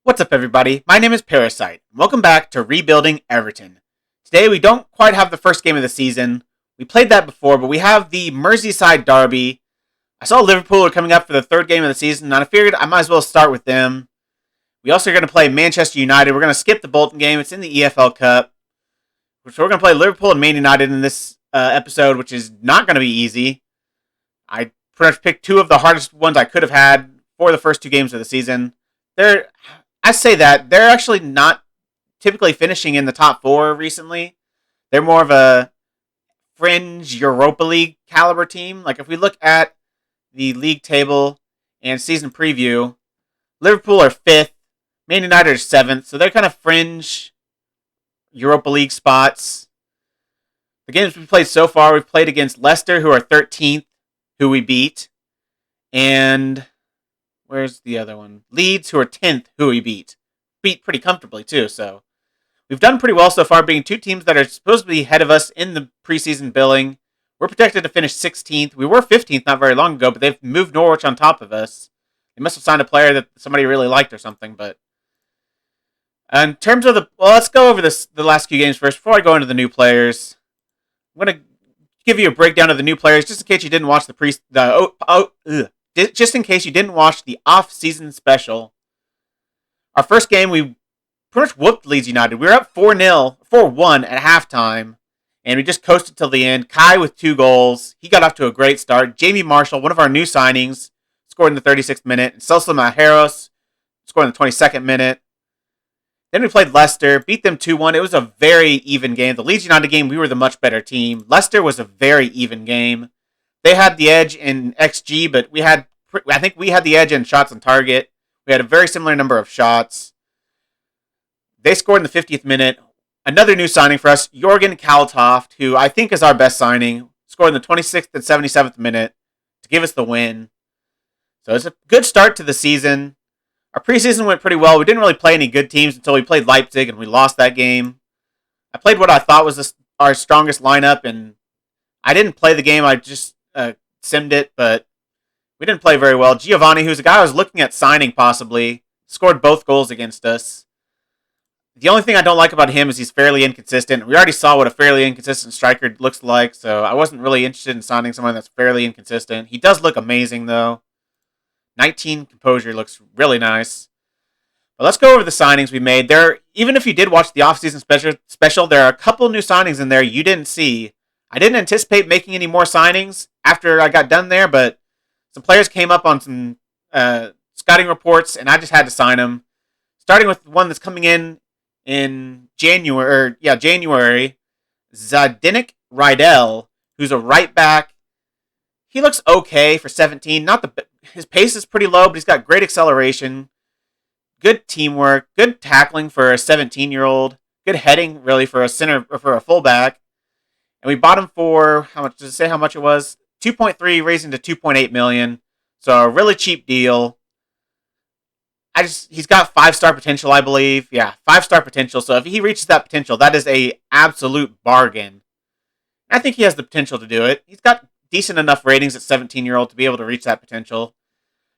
What's up, everybody? My name is Parasite. Welcome back to Rebuilding Everton. Today, we don't quite have the first game of the season. We played that before, but we have the Merseyside Derby. I saw Liverpool are coming up for the third game of the season, and I figured I might as well start with them. We also are going to play Manchester United. We're going to skip the Bolton game. It's in the EFL Cup. So we're going to play Liverpool and Man United in this episode, which is not going to be easy. I pretty much picked two of the hardest ones I could have had for the first two games of the season. I say that they're actually not typically finishing in the top four recently. They're more of a fringe Europa League caliber team. Like if we look at the league table and season preview, Liverpool are fifth, Man United are seventh, so they're kind of fringe Europa League spots. The games we've played so far, we've played against Leicester, who are 13th, who we beat, and where's the other one? Leeds, who are 10th, who we beat. Beat pretty comfortably, too, so we've done pretty well so far, being two teams that are supposed to be ahead of us in the preseason billing. We're projected to finish 16th. We were 15th not very long ago, but they've moved Norwich on top of us. They must have signed a player that somebody really liked or something, but in terms of let's go over the last few games first before I go into the new players. I'm going to give you a breakdown of the new players just in case you didn't watch just in case you didn't watch the off-season special. Our first game, we pretty much whooped Leeds United. We were up 4-1 at halftime, and we just coasted till the end. Kai with 2 goals. He got off to a great start. Jamie Marshall, one of our new signings, scored in the 36th minute. And Celso Majeros scored in the 22nd minute. Then we played Leicester, beat them 2-1. It was a very even game. The Leeds United game, we were the much better team. Leicester was a very even game. They had the edge in XG, but I think we had the edge in shots on target. We had a very similar number of shots. They scored in the 50th minute. Another new signing for us, Jorgen Kaltoft, who I think is our best signing, scored in the 26th and 77th minute to give us the win. So it's a good start to the season. Our preseason went pretty well. We didn't really play any good teams until we played Leipzig, and we lost that game. I played what I thought was our strongest lineup, and I didn't play the game. I just simmed it, but we didn't play very well. Giovanni, who's a guy I was looking at signing possibly, scored both goals against us. The only thing I don't like about him is he's fairly inconsistent. We already saw what a fairly inconsistent striker looks like, so I wasn't really interested in signing someone that's fairly inconsistent. He does look amazing, though. 19 composure looks really nice. But let's go over the signings we made. Even if you did watch the offseason special, there are a couple new signings in there you didn't see. I didn't anticipate making any more signings after I got done there, but some players came up on some scouting reports, and I just had to sign them. Starting with one that's coming in January, Zdeněk Rydell, who's a right back. He looks okay for 17. His pace is pretty low, but he's got great acceleration, good teamwork, good tackling for a 17-year-old, good heading really for a center or for a fullback. And we bought him for how much? Does it say how much it was? 2.3, raising to 2.8 million. So a really cheap deal. He's got 5-star potential, I believe. Yeah, 5-star potential. So if he reaches that potential, that is a absolute bargain. I think he has the potential to do it. He's got decent enough ratings at 17-year-old to be able to reach that potential.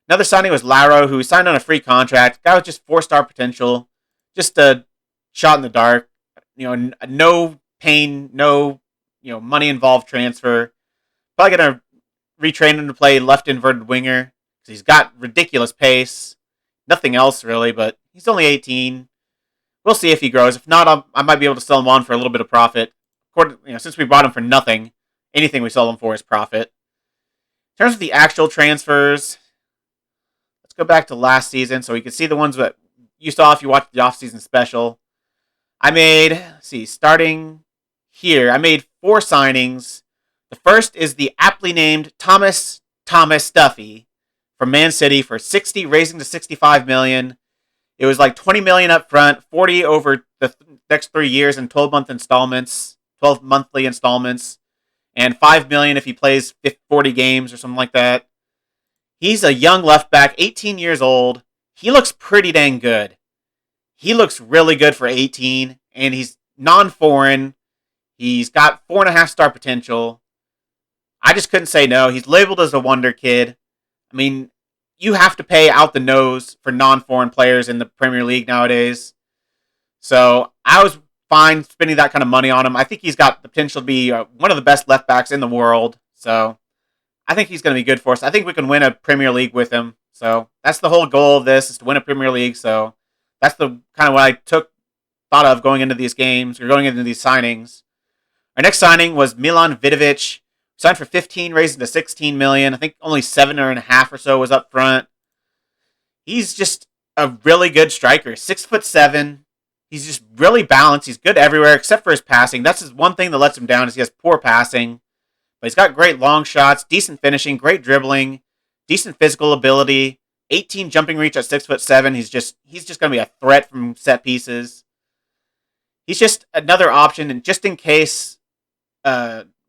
Another signing was Laro, who signed on a free contract. Guy with just 4-star potential. Just a shot in the dark. No pain, no money involved transfer. Probably going to retrain him to play left inverted winger, because he's got ridiculous pace. Nothing else really, but he's only 18. We'll see if he grows. If not, I might be able to sell him on for a little bit of profit. Since we bought him for nothing, anything we sell him for is profit. In terms of the actual transfers, let's go back to last season so we can see the ones that you saw if you watched the off-season special. Starting here, I made 4 signings. The first is the aptly named Thomas Duffy from Man City for 60, raising to 65 million. It was like 20 million up front, 40 over the next 3 years in 12 monthly installments, and 5 million if he plays 40 games or something like that. He's a young left back, 18 years old. He looks pretty dang good. He looks really good for 18, and he's non-foreign. He's got 4.5-star potential. I just couldn't say no. He's labeled as a wonder kid. I mean, you have to pay out the nose for non-foreign players in the Premier League nowadays. So I was fine spending that kind of money on him. I think he's got the potential to be one of the best left backs in the world. So I think he's going to be good for us. I think we can win a Premier League with him. So that's the whole goal of this, is to win a Premier League. So that's the kind of what I thought of going into these games or going into these signings. Our next signing was Milan Vidovic, signed for 15, raised to 16 million. I think only 7.5 or so was up front. He's just a really good striker. 6'7". He's just really balanced. He's good everywhere except for his passing. That's his one thing that lets him down, is he has poor passing. But he's got great long shots, decent finishing, great dribbling, decent physical ability, 18 jumping reach at 6'7". He's just going to be a threat from set pieces. He's just another option, and just in case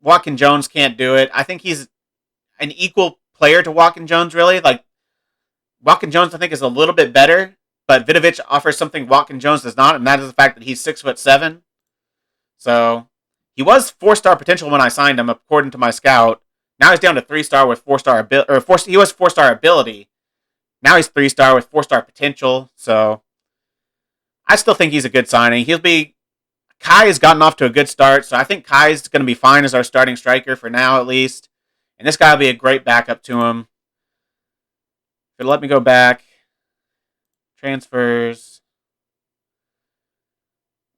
Watkins Jones can't do it, I think he's an equal player to Watkins Jones, really. Like, Watkins Jones, I think, is a little bit better, but Vidovic offers something Watkins Jones does not, and that is the fact that he's 6'7". So he was 4-star potential when I signed him, according to my scout. Now he's down to 3-star with 4-star ability, he was 4-star ability. Now he's 3-star with 4-star potential. So I still think he's a good signing. Kai has gotten off to a good start, so I think Kai's going to be fine as our starting striker for now, at least. And this guy will be a great backup to him. Let me go back. Transfers.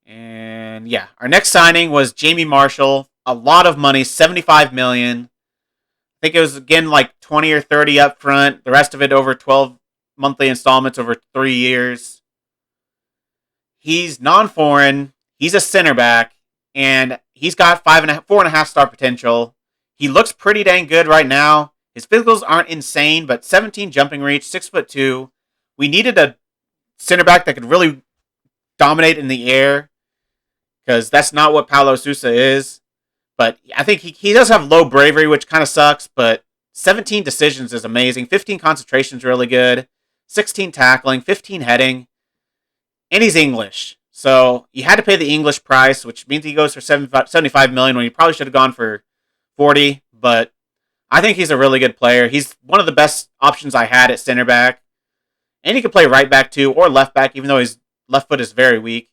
And yeah, our next signing was Jamie Marshall. A lot of money, 75 million. I think it was, again, like 20 or 30 up front. The rest of it over 12 monthly installments over 3 years. He's non-foreign. He's a center back, and he's got 4.5 star potential. He looks pretty dang good right now. His physicals aren't insane, but 17 jumping reach, 6'2". We needed a center back that could really dominate in the air, because that's not what Paulo Sousa is. But I think he does have low bravery, which kind of sucks, but 17 decisions is amazing. 15 concentration is really good. 16 tackling, 15 heading, and he's English. So you had to pay the English price, which means he goes for 75 million when he probably should have gone for 40. But I think he's a really good player. He's one of the best options I had at center back. And he could play right back too, or left back, even though his left foot is very weak.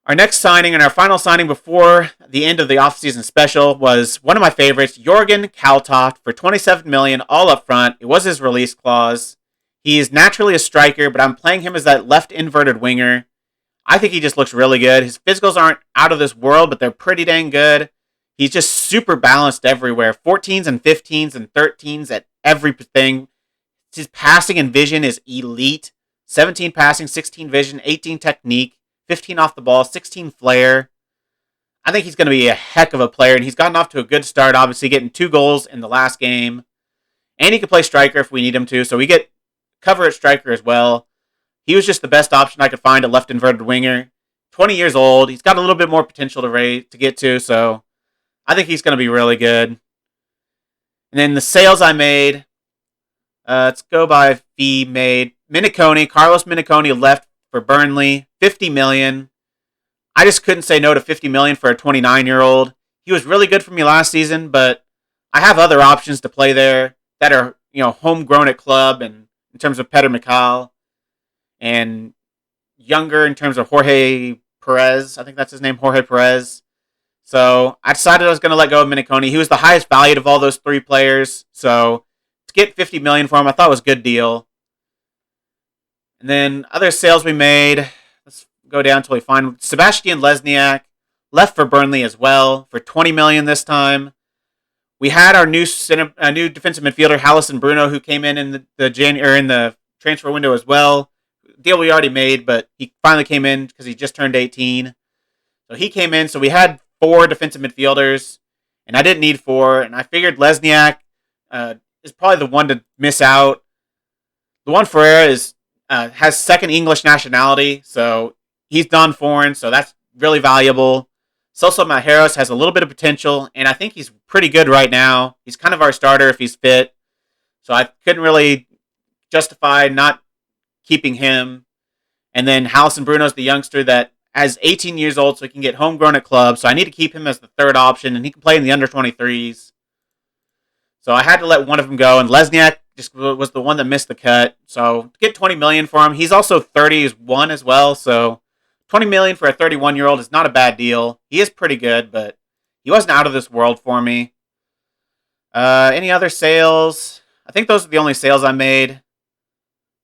Our next signing and our final signing before the end of the offseason special was one of my favorites, Jorgen Kaltoft, for 27 million, all up front. It was his release clause. He is naturally a striker, but I'm playing him as that left inverted winger. I think he just looks really good. His physicals aren't out of this world, but they're pretty dang good. He's just super balanced everywhere. 14s and 15s and 13s at everything. His passing and vision is elite. 17 passing, 16 vision, 18 technique, 15 off the ball, 16 flair. I think he's going to be a heck of a player, and he's gotten off to a good start, obviously getting 2 goals in the last game. And he can play striker if we need him to, so we get cover at striker as well. He was just the best option I could find, a left inverted winger. 20 years old. He's got a little bit more potential to get to, so I think he's going to be really good. And then the sales I made, let's go by fee made. Carlos Miniconi left for Burnley, 50 million. I just couldn't say no to 50 million for a 29-year-old. He was really good for me last season, but I have other options to play there that are, homegrown at club, and in terms of Peter Mikal, and younger in terms of Jorge Perez. I think that's his name, Jorge Perez. So I decided I was going to let go of Miniconi. He was the highest valued of all those 3 players. So to get 50 million for him, I thought was a good deal. And then other sales we made. Let's go down until we find Sebastian Lesniak left for Burnley as well for 20 million this time. We had our new defensive midfielder, Halison Bruno, who came in the transfer window as well. Deal we already made, but he finally came in because he just turned 18. So he came in. So we had 4 defensive midfielders, and I didn't need 4. And I figured Lesniak is probably the one to miss out. Luan Ferreira has second English nationality, so he's non-foreign, so that's really valuable. Celso Majeros has a little bit of potential, and I think he's pretty good right now. He's kind of our starter if he's fit. So I couldn't really justify not keeping him. And then Halison Bruno's the youngster that is 18 years old, so he can get homegrown at clubs. So I need to keep him as the third option, and he can play in the under-23s. So I had to let one of them go, and Lesniak just was the one that missed the cut. So to get $20 million for him, he's also 31 as well. So $20 million for a 31-year-old is not a bad deal. He is pretty good, but he wasn't out of this world for me. Any other sales? I think those are the only sales I made.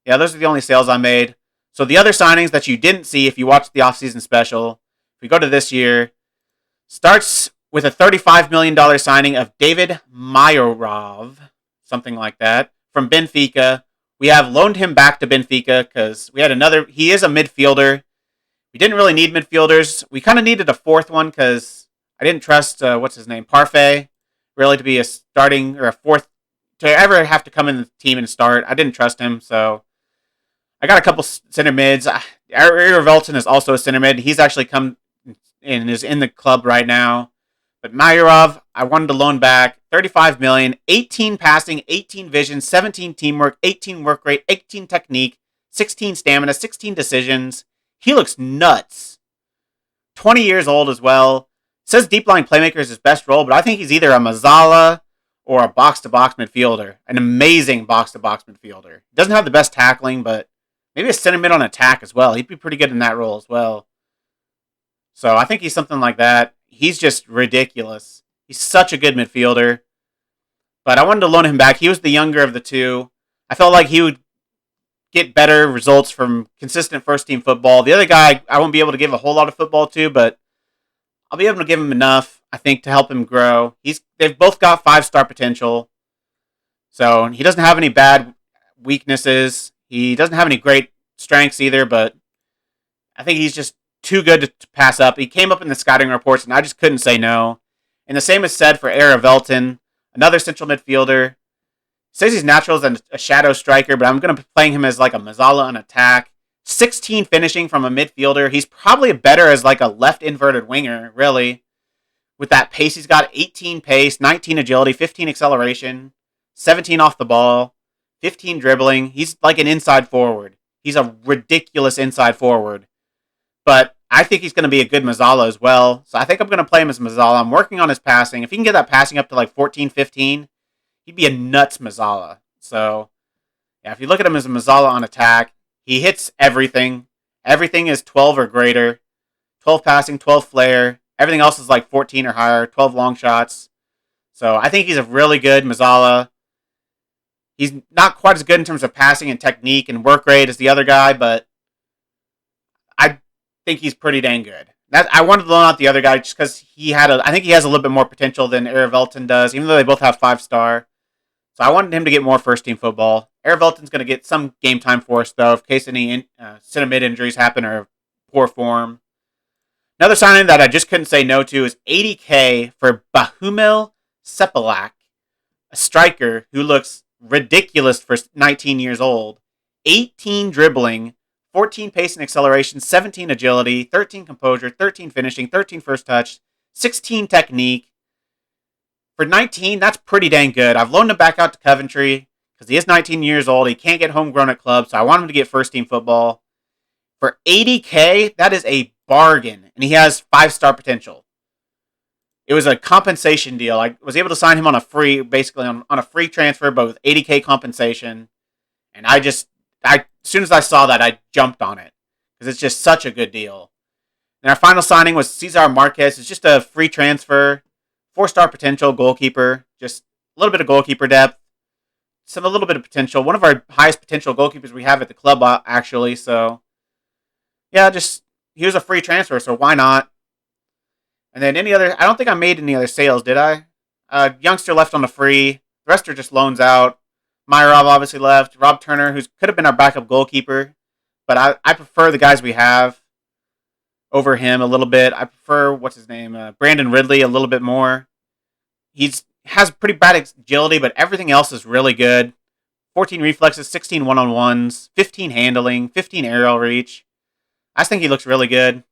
Yeah, those are the only sales I made. So the other signings that you didn't see if you watched the offseason special, if we go to this year, starts with a $35 million signing of David Mayorov, something like that, from Benfica. We have loaned him back to Benfica because we had another. He is a midfielder. We didn't really need midfielders. We kind of needed a fourth one because I didn't trust, Parfait, really to be a starting or a fourth, to ever have to come in the team and start. I didn't trust him, so I got a couple center mids. Everton is also a center mid. He's actually come and is in the club right now. But Mayorov, I wanted to loan back $35 million, 18 passing, 18 vision, 17 teamwork, 18 work rate, 18 technique, 16 stamina, 16 decisions. He looks nuts. 20 years old as well. Says deep line playmaker is his best role, but I think he's either a Mazzala or a box-to-box midfielder. An amazing box-to-box midfielder. Doesn't have the best tackling, but maybe a center mid on attack as well. He'd be pretty good in that role as well. So I think he's something like that. He's just ridiculous. He's such a good midfielder. But I wanted to loan him back. He was the younger of the two. I felt like he would get better results from consistent first-team football. The other guy, I won't be able to give a whole lot of football to, but I'll be able to give him enough, I think, to help him grow. They've both got 5-star potential. So he doesn't have any bad weaknesses. He doesn't have any great strengths either, but I think he's just too good to pass up. He came up in the scouting reports, and I just couldn't say no. And the same is said for Everton, another central midfielder. Says he's natural as a shadow striker, but I'm going to be playing him as like a Mazzala on attack. 16 finishing from a midfielder. He's probably better as like a left inverted winger, really. With that pace, he's got 18 pace, 19 agility, 15 acceleration, 17 off the ball, 15 dribbling. He's like an inside forward. He's a ridiculous inside forward. But I think he's going to be a good Mazzala as well. So I think I'm going to play him as Mazzala. I'm working on his passing. If he can get that passing up to like 14, 15, he'd be a nuts Mazzala. So, yeah, if you look at him as a Mazzala on attack, he hits everything. Everything is 12 or greater. 12 passing, 12 flare. Everything else is like 14 or higher. 12 long shots. So I think he's a really good Mazzala. He's not quite as good in terms of passing and technique and work rate as the other guy, but I think he's pretty dang good. I wanted to loan out the other guy just because I think he has a little bit more potential than Everton does, even though they both have 5-star. So I wanted him to get more first-team football. Everton's going to get some game time for us, though, in case any center mid injuries happen or poor form. Another signing that I just couldn't say no to is $80K for Bahumil Sepalak, a striker who looks ridiculous for 19 years old. 18 dribbling, 14 pace and acceleration, 17 agility, 13 composure, 13 finishing, 13 first touch, 16 technique. For 19, that's pretty dang good. I've loaned him back out to Coventry because he is 19 years old. He can't get homegrown at clubs, so I want him to get first-team football. For $80K, that is a bargain, and he has 5-star potential. It was a compensation deal. I was able to sign him on a free, basically on a free transfer, but with $80K compensation. And as soon as I saw that, I jumped on it because it's just such a good deal. And our final signing was Cesar Marquez. It's just a free transfer. 4-star potential goalkeeper, just a little bit of goalkeeper depth, a little bit of potential. One of our highest potential goalkeepers we have at the club, actually. So, yeah, he was a free transfer, so why not? And then I don't think I made any other sales, did I? Youngster left on the free. The rest are just loans out. Mayorov obviously left. Rob Turner, who could have been our backup goalkeeper, but I prefer the guys we have over him a little bit. I prefer, Brandon Ridley a little bit more. He has pretty bad agility, but everything else is really good. 14 reflexes, 16 one-on-ones, 15 handling, 15 aerial reach. I just think he looks really good.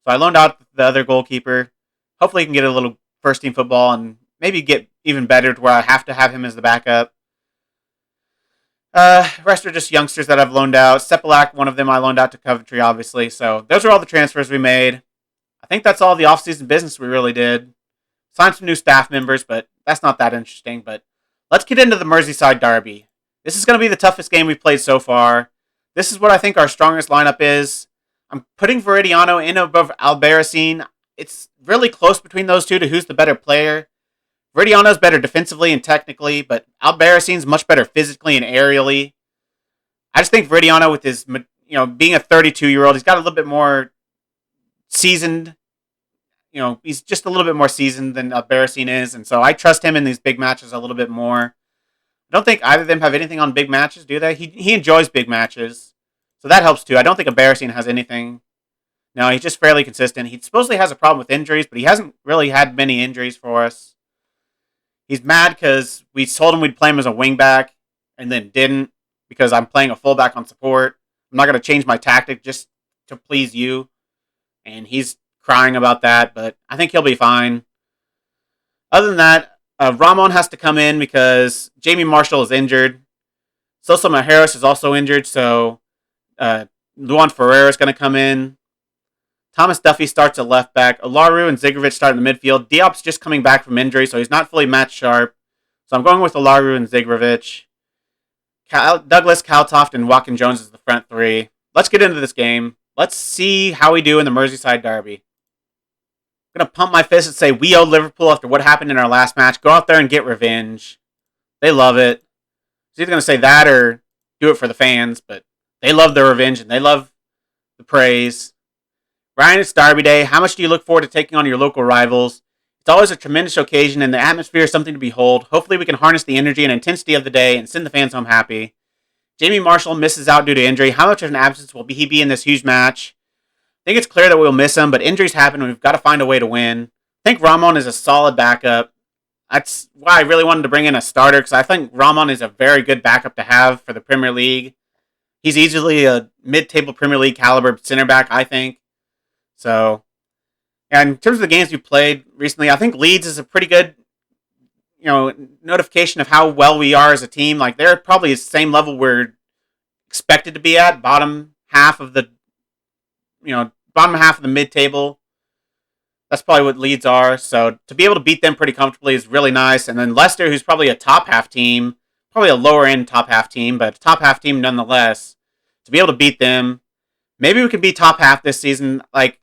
So I loaned out the other goalkeeper. Hopefully he can get a little first-team football and maybe get even better to where I have to have him as the backup. Rest are just youngsters that I've loaned out. Sepalak, one of them I loaned out to Coventry, obviously. So those are all the transfers we made. I think that's all the off-season business we really did. Signed some new staff members, but that's not that interesting. But Let's get into the Merseyside Derby. This is going to be the toughest game we've played so far. This is what I think our strongest lineup is. I'm putting Veridiano in above Albarracin. It's really close between those two to who's the better player. Veridiano's better defensively and technically, but Albaracin's much better physically and aerially. I just think Veridiano, with his, being a 32-year-old, he's got a little bit more seasoned. He's just a little bit more seasoned than Albarracin is, and so I trust him in these big matches a little bit more. I don't think either of them have anything on big matches, do they? He enjoys big matches, so that helps too. I don't think Albarracin has anything. No, he's just fairly consistent. He supposedly has a problem with injuries, but he hasn't really had many injuries for us. He's mad because we told him we'd play him as a wingback and then didn't because I'm playing a fullback on support. I'm not going to change my tactic just to please you. And he's crying about that, but I think he'll be fine. Other than that, Ramon has to come in because Jamie Marshall is injured. Sosa Majeros is also injured, so Luan Ferreira is going to come in. Thomas Duffy starts at left back. Olaru and Zigovic start in the midfield. Diop's just coming back from injury, so he's not fully match sharp. So I'm going with Olaru and Zigovic. Douglas, Kaltoft, and Joaquin Jones is the front three. Let's get into this game. Let's see how we do in the Merseyside Derby. I'm going to pump my fist and say we owe Liverpool after what happened in our last match. Go out there and get revenge. They love it. I was either going to say that or do it for the fans, but they love the revenge and they love the praise. Ryan, it's Derby Day. How much do you look forward to taking on your local rivals? It's always a tremendous occasion, and the atmosphere is something to behold. Hopefully we can harness the energy and intensity of the day and send the fans home happy. Jamie Marshall misses out due to injury. How much of an absence will he be in this huge match? I think it's clear that we'll miss him, but injuries happen, and we've got to find a way to win. I think Ramon is a solid backup. That's why I really wanted to bring in a starter, because I think Ramon is a very good backup to have for the Premier League. He's easily a mid-table Premier League caliber center back, I think. So, and in terms of the games we played recently, I think Leeds is a pretty good, notification of how well we are as a team. Like, they're probably the same level we're expected to be at, bottom half of the mid-table. That's probably what Leeds are. So, to be able to beat them pretty comfortably is really nice. And then Leicester, who's probably a top half team, probably a lower end top half team, but a top half team nonetheless, to be able to beat them, maybe we can be top half this season. Like,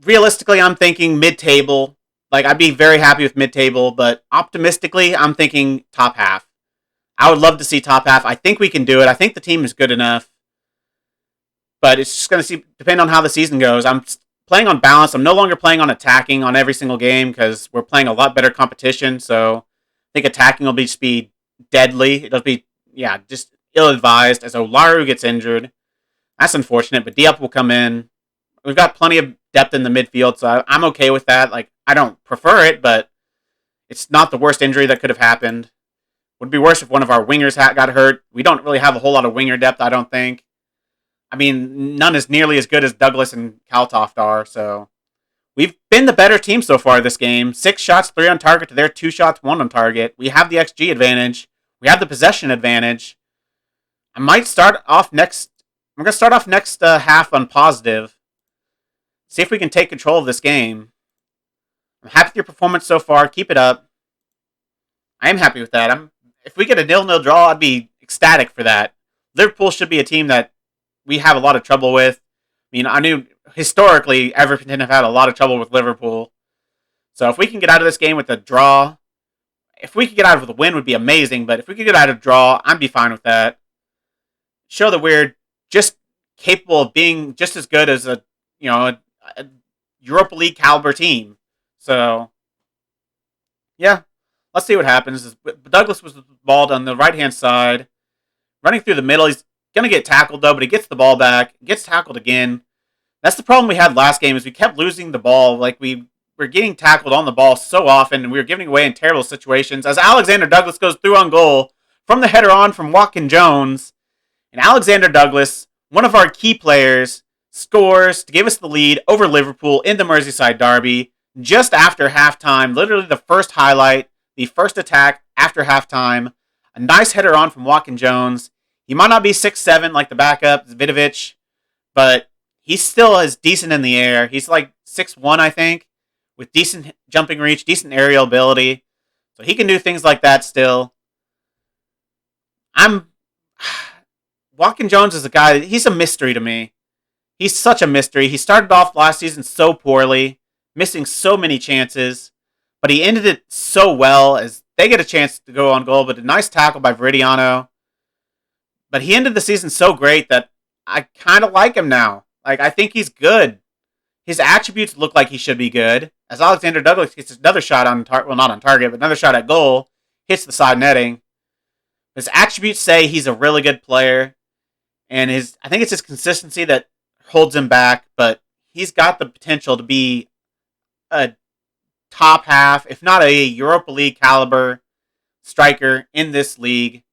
realistically, I'm thinking mid-table. Like, I'd be very happy with mid-table, but optimistically, I'm thinking top half. I would love to see top half. I think we can do it. I think the team is good enough. But it's just going to depend on how the season goes. I'm playing on balance. I'm no longer playing on attacking on every single game because we're playing a lot better competition. So I think attacking will just be deadly. It'll be, just ill-advised as Olaru gets injured. That's unfortunate, but Diop will come in. We've got plenty of depth in the midfield, so I'm okay with that. Like, I don't prefer it, but it's not the worst injury that could have happened. Would be worse if one of our wingers got hurt. We don't really have a whole lot of winger depth, I don't think. I mean, none is nearly as good as Douglas and Kaltoft are, so we've been the better team so far this game. 6 shots, 3 on target to their 2 shots, 1 on target. We have the XG advantage. We have the possession advantage. I might start off next. I'm going to start off next half on positive. See if we can take control of this game. I'm happy with your performance so far. Keep it up. I am happy with that. If we get a 0-0 draw, I'd be ecstatic for that. Liverpool should be a team that we have a lot of trouble with. I mean, I knew historically Everton have had a lot of trouble with Liverpool. So if we can get out of this game with a draw, if we could get out with a win would be amazing, but if we could get out of a draw, I'd be fine with that. Show that we're just capable of being just as good as a Europa League caliber team. So, yeah, let's see what happens. Douglas was balled on the right-hand side, running through the middle. He's going to get tackled, though, but he gets the ball back, gets tackled again. That's the problem we had last game is we kept losing the ball. Like, we were getting tackled on the ball so often, and we were giving away in terrible situations. As Alexander Douglas goes through on goal from the header on from Joaquin Jones, and Alexander Douglas, one of our key players, scores to give us the lead over Liverpool in the Merseyside Derby just after halftime. Literally the first highlight, the first attack after halftime. A nice header on from Joaquin Jones. He might not be 6'7" like the backup, Vidovic, but he still is decent in the air. He's like 6'1", I think, with decent jumping reach, decent aerial ability. So he can do things like that still. Walkin Jones is a guy, he's a mystery to me. He's such a mystery. He started off last season so poorly, missing so many chances, but he ended it so well as they get a chance to go on goal, but a nice tackle by Veridiano. But he ended the season so great that I kind of like him now. Like, I think he's good. His attributes look like he should be good. As Alexander Douglas gets another shot on target, well, not on target, but another shot at goal, hits the side netting. His attributes say he's a really good player, and I think it's his consistency that holds him back, but he's got the potential to be a top half, if not a Europa League caliber striker in this league.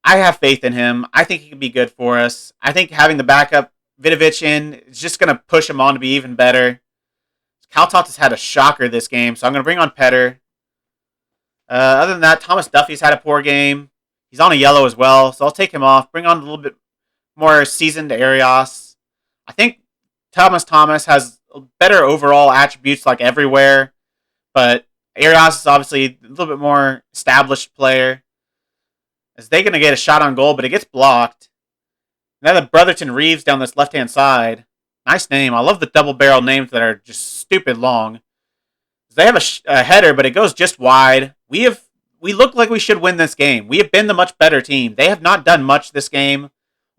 I have faith in him. I think he can be good for us. I think having the backup Vidovic in is just going to push him on to be even better. Kaltot has had a shocker this game, so I'm going to bring on Petter. Other than that, Thomas Duffy's had a poor game. He's on a yellow as well, so I'll take him off. Bring on a little bit more seasoned Arias. I think Thomas has better overall attributes like everywhere, but Arias is obviously a little bit more established player. As they're going to get a shot on goal, but it gets blocked. Now the Brotherton Reeves down this left-hand side. Nice name. I love the double-barrel names that are just stupid long. They have a header, but it goes just wide. We look like we should win this game. We have been the much better team. They have not done much this game.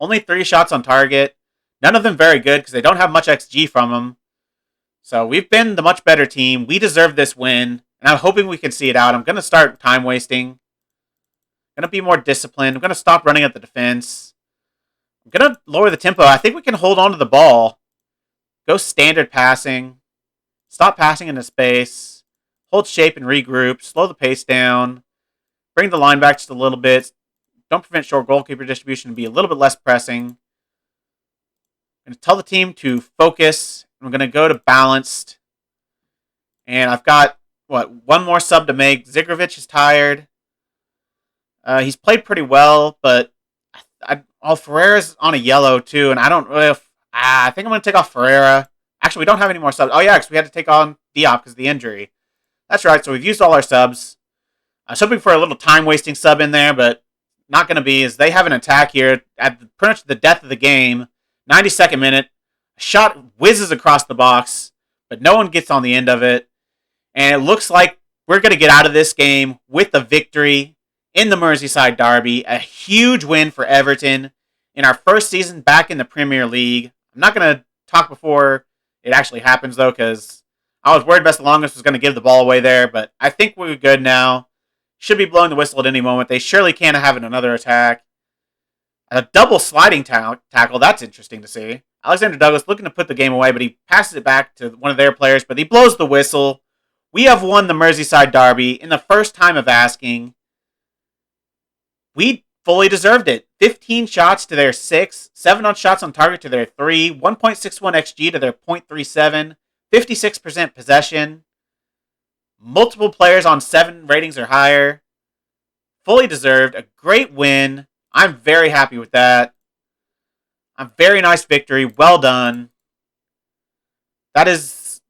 Only 3 shots on target. None of them very good because they don't have much XG from them. So we've been the much better team. We deserve this win, and I'm hoping we can see it out. I'm going to start time wasting. I'm going to be more disciplined. I'm going to stop running at the defense. I'm going to lower the tempo. I think we can hold on to the ball. Go standard passing. Stop passing into space. Hold shape and regroup. Slow the pace down. Bring the line back just a little bit. Don't prevent short goalkeeper distribution to be a little bit less pressing. I'm going to tell the team to focus. I'm going to go to balanced. And I've got, one more sub to make. Zigrovic is tired. He's played pretty well, but Ferreira's on a yellow too, and I don't really. I think I'm going to take off Ferreira. Actually, we don't have any more subs. Oh yeah, because we had to take on Diop because of the injury. That's right. So we've used all our subs. I was hoping for a little time wasting sub in there, but not going to be. As they have an attack here at pretty much the death of the game, 92nd minute. A shot whizzes across the box, but no one gets on the end of it, and it looks like we're going to get out of this game with a victory in the Merseyside Derby. A huge win for Everton in our first season back in the Premier League. I'm not going to talk before it actually happens, though, because I was worried Best Longest was going to give the ball away there, but I think we're good now. Should be blowing the whistle at any moment. They surely can't have another attack. A double sliding tackle, that's interesting to see. Alexander Douglas looking to put the game away, but he passes it back to one of their players, but he blows the whistle. We have won the Merseyside Derby in the first time of asking. We fully deserved it. 15 shots to their 6, 7 on shots on target to their 3, 1.61 XG to their 0.37, 56% possession, multiple players on 7 ratings or higher. Fully deserved. A great win. I'm very happy with that. A very nice victory. Well done. That is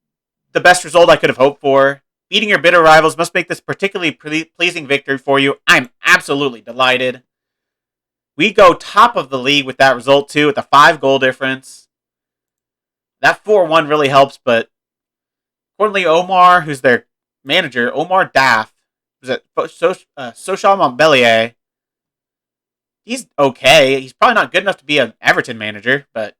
the best result I could have hoped for. Beating your bitter rivals must make this particularly pleasing victory for you. I'm absolutely delighted. We go top of the league with that result, too, with a 5-goal difference. That 4-1 really helps, but accordingly, Omar, who's their manager, Omar Daff, who's at Social Montpellier, he's okay. He's probably not good enough to be an Everton manager, but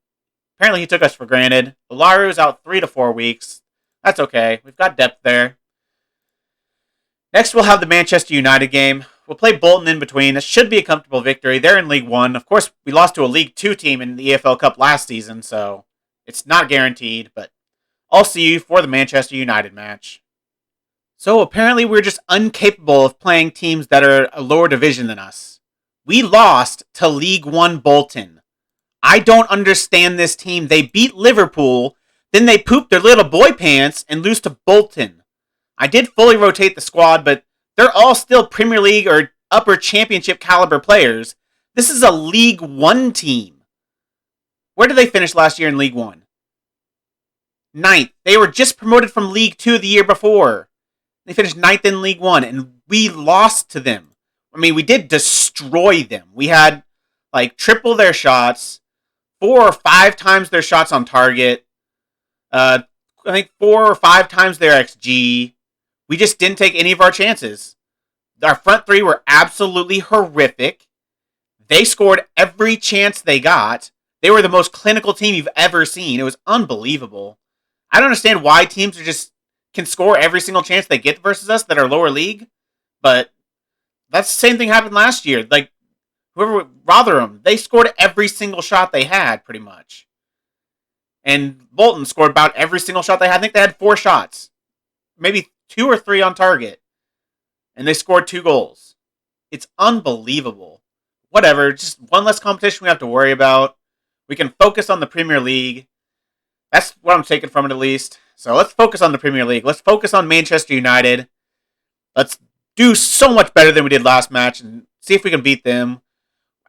apparently he took us for granted. Laru's out 3 to 4 weeks. That's okay. We've got depth there. Next, we'll have the Manchester United game. We'll play Bolton in between. This should be a comfortable victory. They're in League 1. Of course, we lost to a League 2 team in the EFL Cup last season, so it's not guaranteed, but I'll see you for the Manchester United match. So apparently we're just incapable of playing teams that are a lower division than us. We lost to League 1 Bolton. I don't understand this team. They beat Liverpool, then they poop their little boy pants and lose to Bolton. I did fully rotate the squad, but they're all still Premier League or upper championship caliber players. This is a League 1 team. Where did they finish last year in League 1? 9th. They were just promoted from League 2 the year before. They finished 9th in League One, and we lost to them. I mean, we did destroy them. We had like triple their shots, 4 or 5 times their shots on target. I think 4 or 5 times their XG. We just didn't take any of our chances. Our front three were absolutely horrific. They scored every chance they got. They were the most clinical team you've ever seen. It was unbelievable. I don't understand why teams are just can score every single chance they get versus us that are lower league, but that's the same thing happened last year. Like whoever Rotherham, they scored every single shot they had, pretty much. And Bolton scored about every single shot they had. I think they had 4 shots, maybe 2 or 3 on target, and they scored 2 goals. It's unbelievable. Whatever, just one less competition we have to worry about. We can focus on the Premier League. That's what I'm taking from it, at least. So let's focus on the Premier League. Let's focus on Manchester United. Let's do so much better than we did last match and see if we can beat them.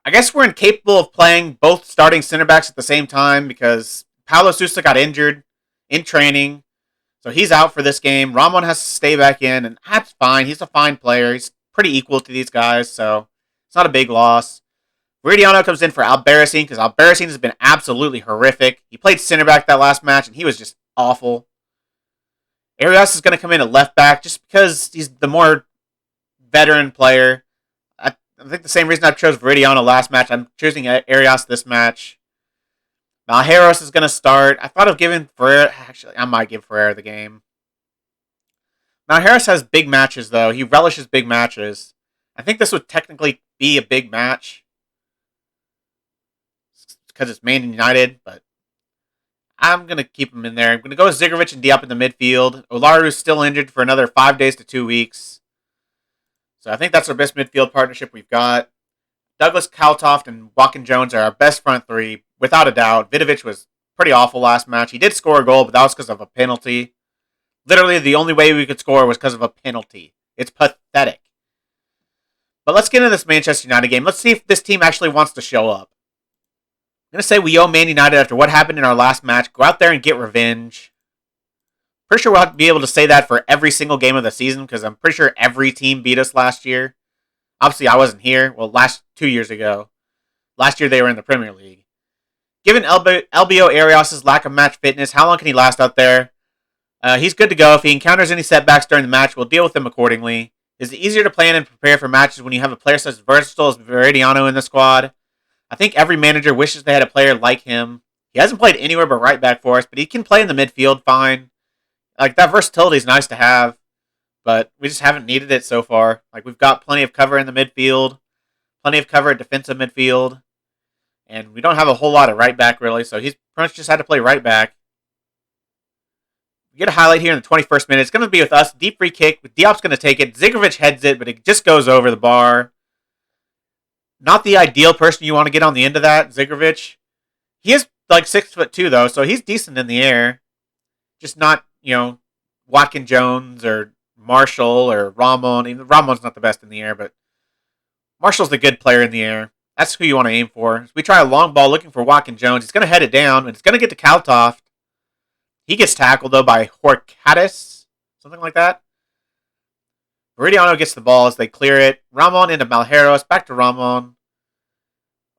I guess we're incapable of playing both starting center backs at the same time because Paulo Sousa got injured in training. So he's out for this game. Ramon has to stay back in, and that's fine. He's a fine player. He's pretty equal to these guys, so it's not a big loss. Veridiano comes in for Albarracin because Albarracin has been absolutely horrific. He played center back that last match, and he was just awful. Arias is going to come in at left back just because he's the more veteran player. I think the same reason I chose Veridiano last match, I'm choosing Arias this match. Malheiros is going to start. I thought of giving Ferreira. Actually, I might give Ferreira the game. Malheiros has big matches, though. He relishes big matches. I think this would technically be a big match because it's Man United, but I'm going to keep him in there. I'm going to go with Zigovic and Diop in the midfield. Olaru's still injured for another 5 days to 2 weeks. So I think that's our best midfield partnership we've got. Douglas Kaltoft and Joaquin Jones are our best front three, without a doubt. Vidovic was pretty awful last match. He did score a goal, but that was because of a penalty. Literally, the only way we could score was because of a penalty. It's pathetic. But let's get into this Manchester United game. Let's see if this team actually wants to show up. I'm going to say we owe Man United after what happened in our last match. Go out there and get revenge. Pretty sure we'll be able to say that for every single game of the season because I'm pretty sure every team beat us last year. Obviously, I wasn't here. Well, 2 years ago. Last year, they were in the Premier League. Given LBO Arias' lack of match fitness, how long can he last out there? He's good to go. If he encounters any setbacks during the match, we'll deal with them accordingly. It's easier to plan and prepare for matches when you have a player such as versatile as Veridiano in the squad. I think every manager wishes they had a player like him. He hasn't played anywhere but right back for us, but he can play in the midfield fine. Like, that versatility is nice to have, but we just haven't needed it so far. Like, we've got plenty of cover in the midfield, plenty of cover at defensive midfield, and we don't have a whole lot of right back, really, so he's pretty much just had to play right back. We get a highlight here in the 21st minute. It's going to be with us. Deep free kick. Diop's going to take it. Zigovic heads it, but it just goes over the bar. Not the ideal person you want to get on the end of that, Zigovic. He is like 6'2", though, so he's decent in the air. Just not, Watkins Jones or Marshall or Ramon. Even Ramon's not the best in the air, but Marshall's the good player in the air. That's who you want to aim for. We try a long ball looking for Watkins Jones. He's going to head it down, and it's going to get to Kaltoft. He gets tackled, though, by Horcatus. Something like that. Veridiano gets the ball as they clear it. Ramon into Malheiros. Back to Ramon.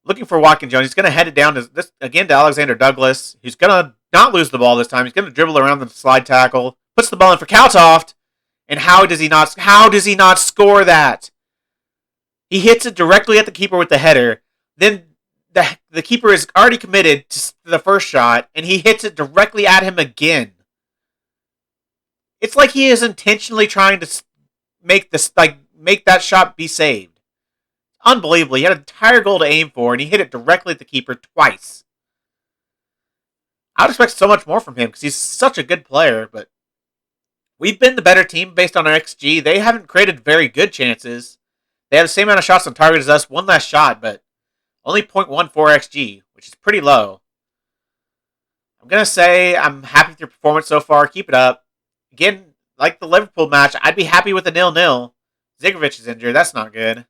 Looking for Watkins Jones. He's going to head it down to Alexander Douglas. He's going to not lose the ball this time. He's going to dribble around the slide tackle. Puts the ball in for Kaltoft. And how does he not score that? He hits it directly at the keeper with the header. Then the keeper is already committed to the first shot, and he hits it directly at him again. It's like he is intentionally trying to make that shot be saved. Unbelievable. He had an entire goal to aim for, and he hit it directly at the keeper twice. I would expect so much more from him because he's such a good player, but we've been the better team based on our XG. They haven't created very good chances. They have the same amount of shots on target as us, one less shot, but only 0.14 XG, which is pretty low. I'm going to say I'm happy with your performance so far. Keep it up. Again, like the Liverpool match, I'd be happy with a 0-0. Zigovic is injured. That's not good.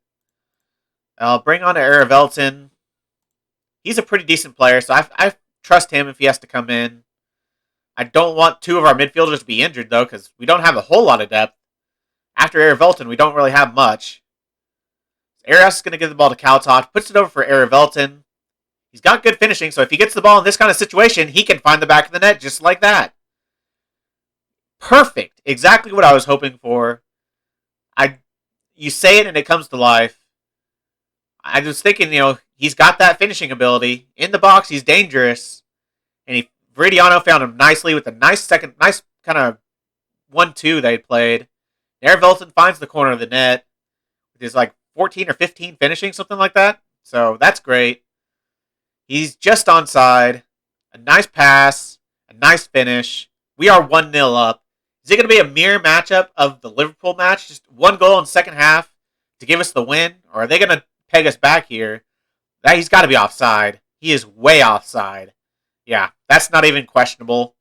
I'll bring on Everton. He's a pretty decent player, so I trust him if he has to come in. I don't want 2 of our midfielders to be injured, though, because we don't have a whole lot of depth. After Erivelton, we don't really have much. Arias is going to give the ball to Kaltoff, puts it over for Erivelton. He's got good finishing, so if he gets the ball in this kind of situation, he can find the back of the net just like that. Perfect. Exactly what I was hoping for. You say it and it comes to life. I was thinking, he's got that finishing ability. In the box, he's dangerous. And Veridiano found him nicely with a nice kind of 1-2 they played. Erivelton finds the corner of the net with his 14 or 15 finishing, something like that. So that's great. He's just onside. A nice pass. A nice finish. We are 1-0 up. Is it going to be a mirror matchup of the Liverpool match? Just one goal in the second half to give us the win? Or are they going to peg us back here? He's got to be offside. He is way offside. Yeah, that's not even questionable.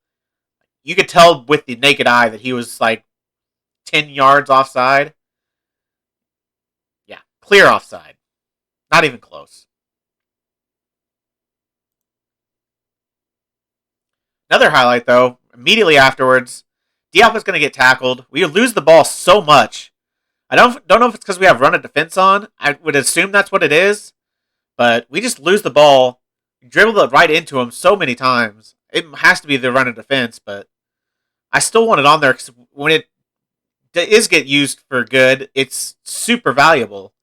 You could tell with the naked eye that he was 10 yards offside. Yeah, clear offside. Not even close. Another highlight, though, immediately afterwards, Diop is going to get tackled. We lose the ball so much. I don't know if it's because we have run of defense on. I would assume that's what it is. But we just lose the ball. We dribble it right into him so many times. It has to be the run of defense, but I still want it on there because when it is get used for good, it's super valuable.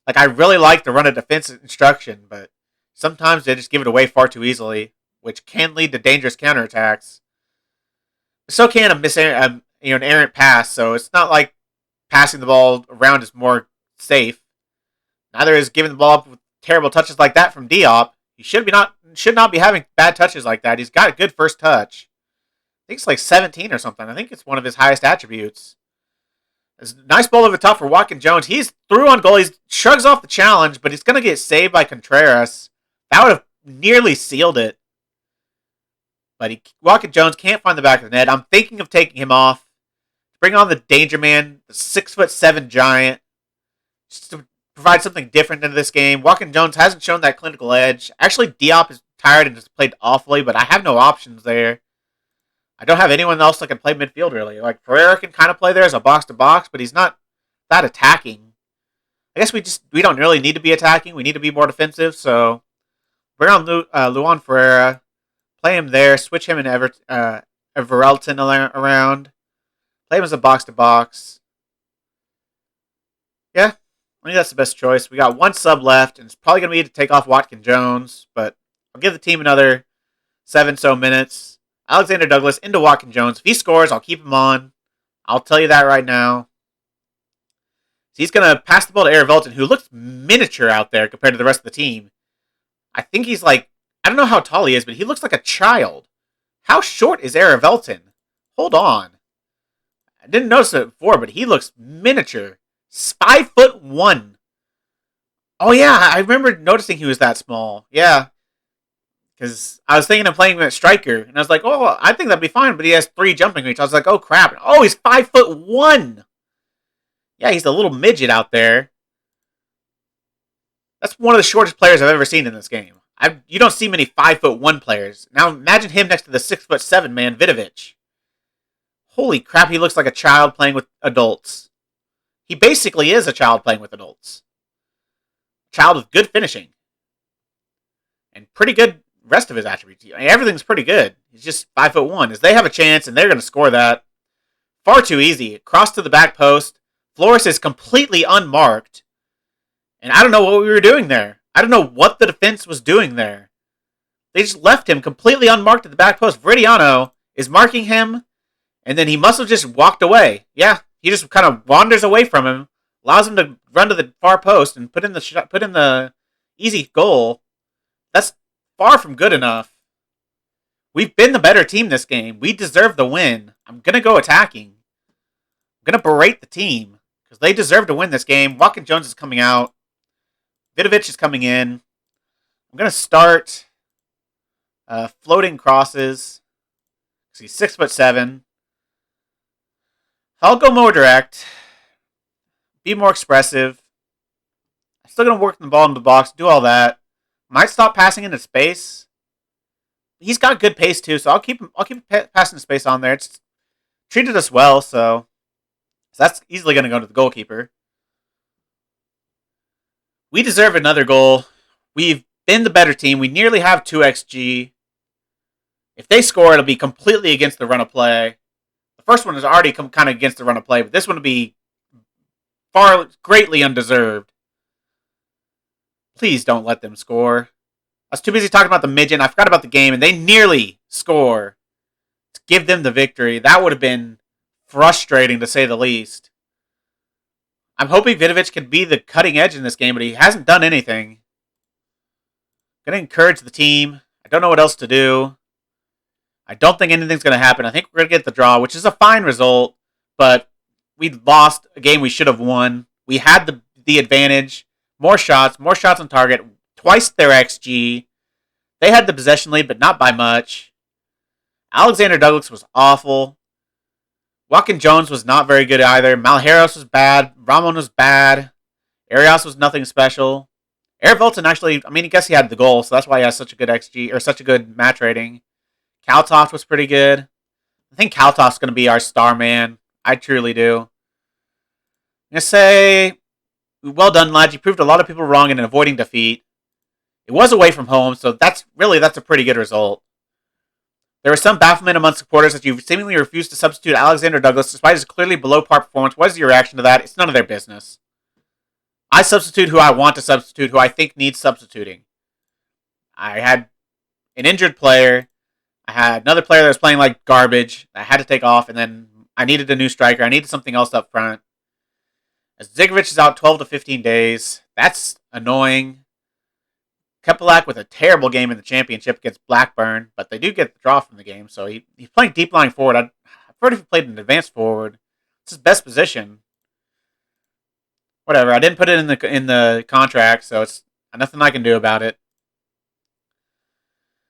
I really like the run of defense instruction, but sometimes they just give it away far too easily, which can lead to dangerous counterattacks. So can an errant pass, so it's not like passing the ball around is more safe. Neither is giving the ball up with terrible touches like that from Diop. He should not be having bad touches like that. He's got a good first touch. I think it's 17 or something. I think it's one of his highest attributes. It's a nice ball over the top for Watkins Jones. He's through on goal. He shrugs off the challenge, but he's going to get saved by Contreras. That would have nearly sealed it. But Watkins Jones can't find the back of the net. I'm thinking of taking him off. Bring on the Danger Man, the 6'7" giant. Just to provide something different into this game. Watkins Jones hasn't shown that clinical edge. Actually, Diop is tired and just played awfully, but I have no options there. I don't have anyone else that can play midfield, really. Ferreira can kind of play there as a box-to-box, but he's not that attacking. I guess we don't really need to be attacking. We need to be more defensive, so bring on Luan Ferreira. Play him there. Switch him and Everton around. Play him as a box-to-box. Yeah, I think that's the best choice. We got one sub left, and it's probably going to be to take off Watkins Jones, but I'll give the team another 7 minutes. Alexander Douglas into Watkins Jones. If he scores, I'll keep him on. I'll tell you that right now. So he's going to pass the ball to Erivelton, who looks miniature out there compared to the rest of the team. I think he's I don't know how tall he is, but he looks like a child. How short is Erivelton? Hold on. I didn't notice it before, but he looks miniature. 5'1". Oh yeah, I remember noticing he was that small. Yeah. Because I was thinking of playing him at striker, and I was like, oh, I think that'd be fine, but he has 3 jumping reach. I was like, oh crap. Oh, he's 5'1". Yeah, he's a little midget out there. That's one of the shortest players I've ever seen in this game. You don't see many 5'1" players. Now imagine him next to the 6'7" man, Vidovic. Holy crap, he looks like a child playing with adults. He basically is a child playing with adults. A child with good finishing. And pretty good rest of his attributes. Everything's pretty good. He's just 5'1". As they have a chance, and they're going to score that. Far too easy. Cross to the back post. Flores is completely unmarked. And I don't know what we were doing there. I don't know what the defense was doing there. They just left him completely unmarked at the back post. Veridiano is marking him, and then he must have just walked away. Yeah, he just kind of wanders away from him, allows him to run to the far post and put in the easy goal. That's far from good enough. We've been the better team this game. We deserve the win. I'm going to go attacking. I'm going to berate the team because they deserve to win this game. Watkins Jones is coming out. Vidovic is coming in. I'm going to start floating crosses. He's 6'7". I'll go more direct. Be more expressive. I'm still going to work the ball in the box. Do all that. Might stop passing into space. He's got good pace too, so I'll keep passing the space on there. It's treated us well, so So that's easily going to go to the goalkeeper. We deserve another goal. We've been the better team. We nearly have 2xG. If they score, it'll be completely against the run of play. The first one is already kind of against the run of play, but this one will be greatly undeserved. Please don't let them score. I was too busy talking about the midget, and I forgot about the game, and they nearly score to give them the victory. That would have been frustrating, to say the least. I'm hoping Vidovic can be the cutting edge in this game, but he hasn't done anything. I'm going to encourage the team. I don't know what else to do. I don't think anything's going to happen. I think we're going to get the draw, which is a fine result, but we lost a game we should have won. We had the advantage. More shots on target, twice their XG. They had the possession lead, but not by much. Alexander Douglas was awful. Joaquin Jones was not very good either. Malheiros was bad. Ramon was bad. Arias was nothing special. Eric Volton actually, I guess he had the goal, so that's why he has such a good XG, or such a good match rating. Kaltoff was pretty good. I think Kaltoff's going to be our star man. I truly do. I'm going to say, well done, lads. You proved a lot of people wrong in avoiding defeat. It was away from home, so that's a pretty good result. There was some bafflement among supporters that you seemingly refused to substitute Alexander Douglas despite his clearly below par performance. What is your reaction to that? It's none of their business. I substitute who I want to substitute, who I think needs substituting. I had an injured player. I had another player that was playing like garbage. I had to take off, and then I needed a new striker. I needed something else up front. As Zigovic is out 12 to 15 days. That's annoying. Kepelak with a terrible game in the championship against Blackburn, but they do get the draw from the game, so he's playing deep lying forward. I've heard if he played an advanced forward. It's his best position. Whatever, I didn't put it in the contract, so it's nothing I can do about it.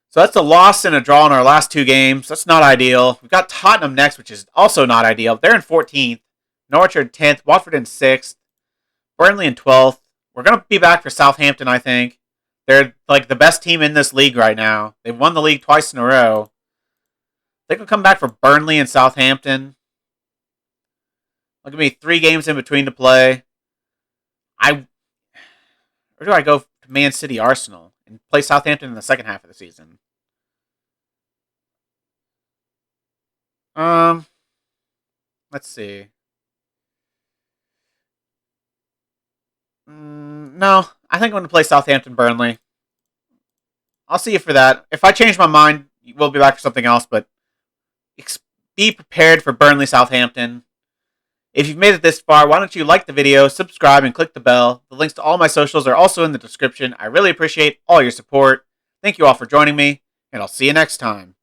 So that's a loss and a draw in our last two games. That's not ideal. We've got Tottenham next, which is also not ideal. They're in 14th. Norwich are in 10th. Watford in 6th. Burnley in 12th. We're going to be back for Southampton, I think. They're like the best team in this league right now. They've won the league twice in a row. They could come back for Burnley and Southampton. Look at me, 3 games in between to play. Or do I go to Man City Arsenal and play Southampton in the second half of the season? Let's see. No, I think I'm going to play Southampton Burnley. I'll see you for that. If I change my mind, we'll be back for something else, but be prepared for Burnley Southampton. If you've made it this far, why don't you like the video, subscribe, and click the bell. The links to all my socials are also in the description. I really appreciate all your support. Thank you all for joining me, and I'll see you next time.